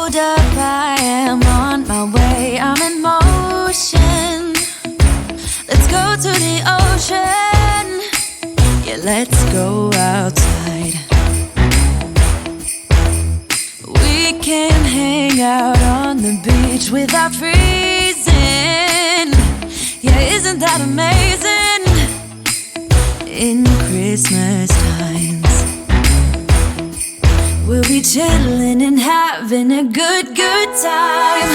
hold up, I am on my way, I'm in motion. Let's go to the ocean. Yeah, let's go outside. We can hang out on the beach without freezing. Yeah, isn't that amazing? In Christmas times, we'll be chilling and having a good time.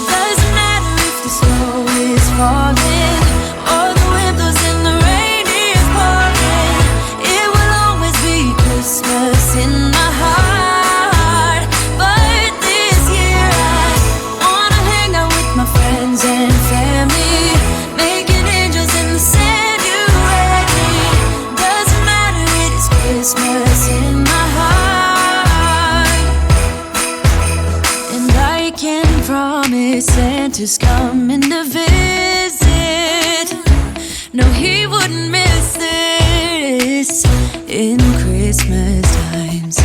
Doesn't matter if the snow is falling or the wind blows and the rain is pouring. It will always be Christmas in my heart. But this year I wanna hang out with my friends and family, making angels in the sand, you and me. Doesn't matter, it is Christmas in my heart. And I can promise Santa's coming to visit. No, he wouldn't miss this in Christmas times.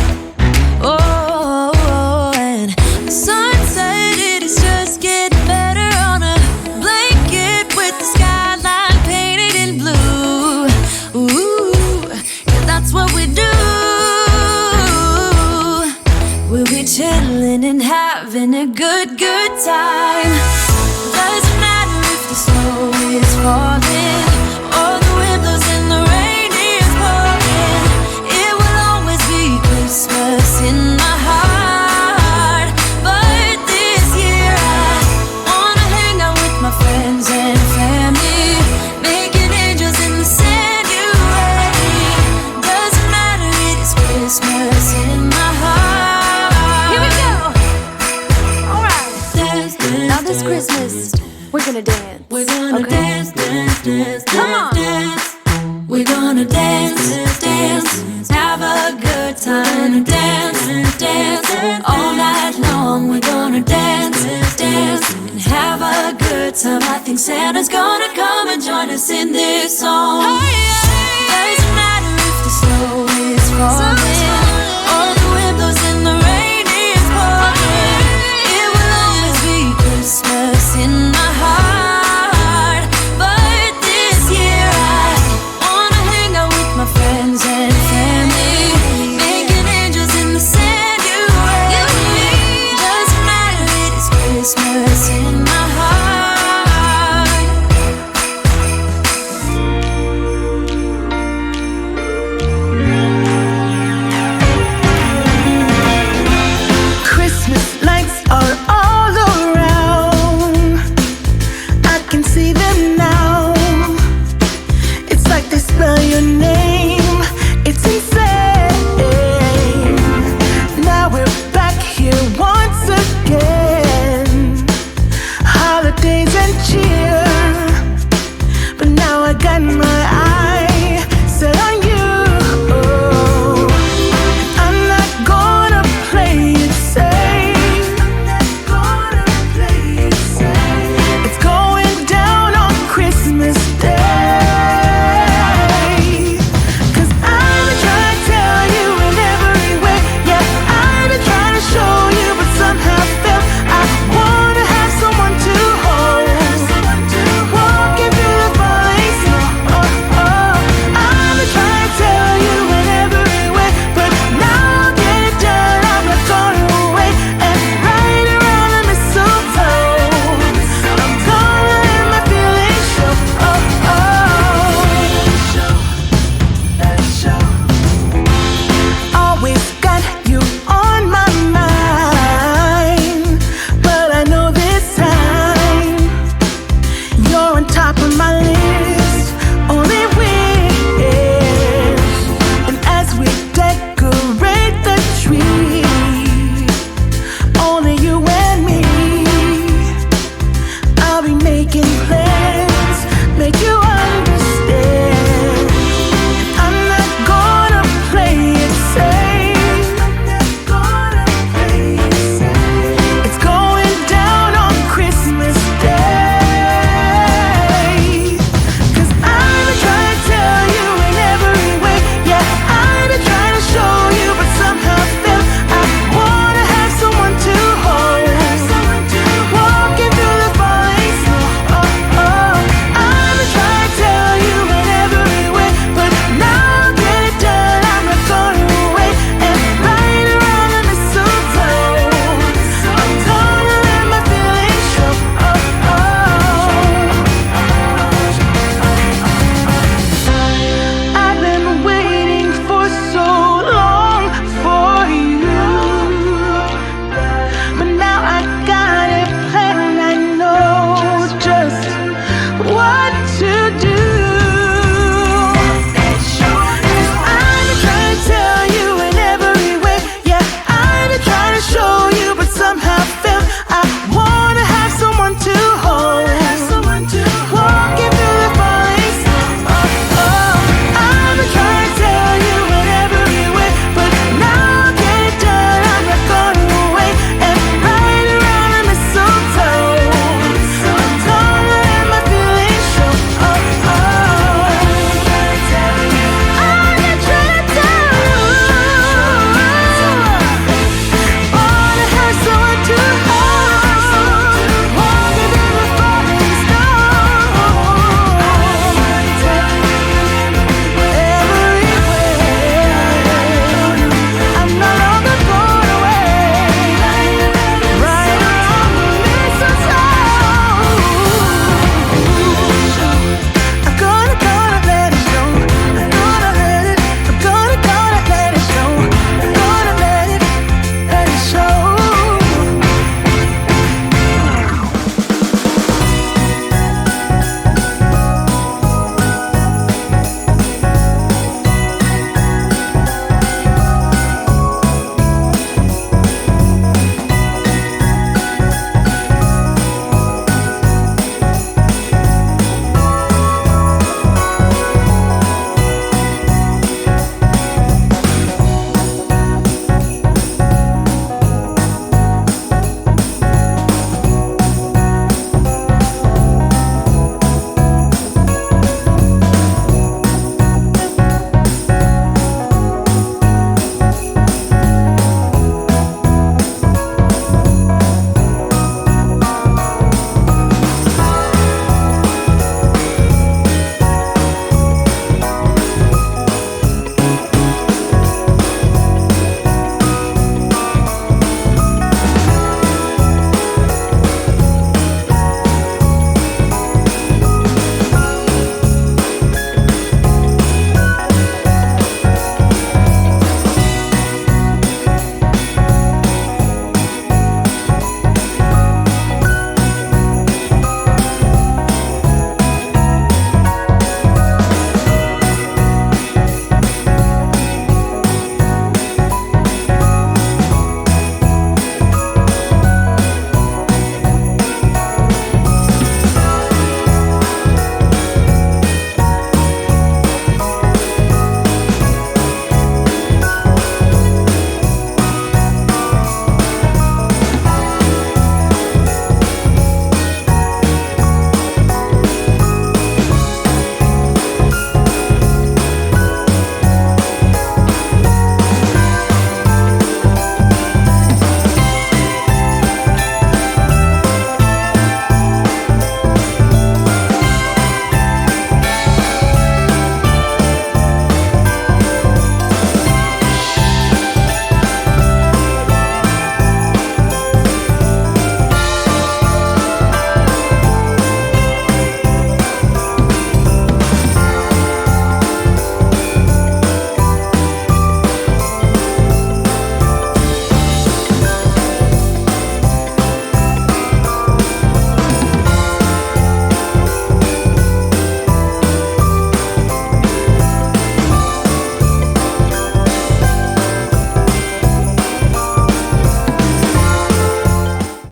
Oh, and the sun said it is just getting better on a blanket with the skyline painted in blue. Ooh, yeah, that's what we do. We'll be chilling and having a good time. Doesn't matter if the snow is falling or the wind blows and the rain is pouring. It will always be Christmas in my heart. But this year I wanna hang out with my friends and family, making angels in the sand, you and me. Doesn't matter, it is Christmas in my heart. Here we go. All right. Dance, dance, Now this Christmas, we're gonna dance. we're gonna dance, dance, dance, Come on. dance. We're gonna dance, dance, have a good time. Dance, dance, all night long. We're gonna dance, dance, and have a good time. I think Santa's gonna come and join us in this song. Doesn't matter